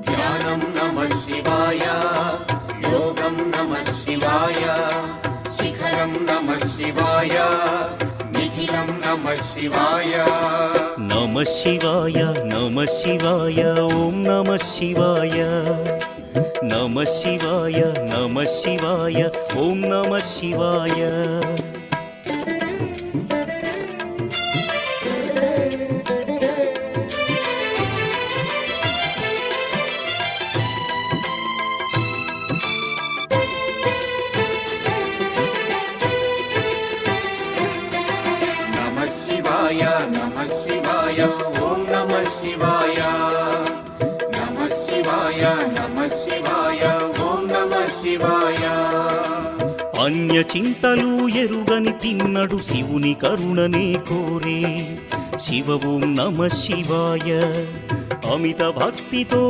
ధ్యానం నమః శివాయ, యోగం నమః శివాయ, శిఖరం నమః శివాయ, నిఖిలం నమః శివాయ. నమః శివాయ నమః శివాయ ఓం నమః శివాయ. నమః శివాయ నమః శివాయ ఓం నమః శివాయ. నమః శివాయ నమః శివాయ ఓం నమః శివాయ. నమః శివాయ నమః శివాయ ఓం నమః శివాయ. అన్య చింతలు ఎరుగని తిన్నడు శివుని కరుణనే కోరే. శివ ఓం నమః శివాయ. అమిత భక్తితో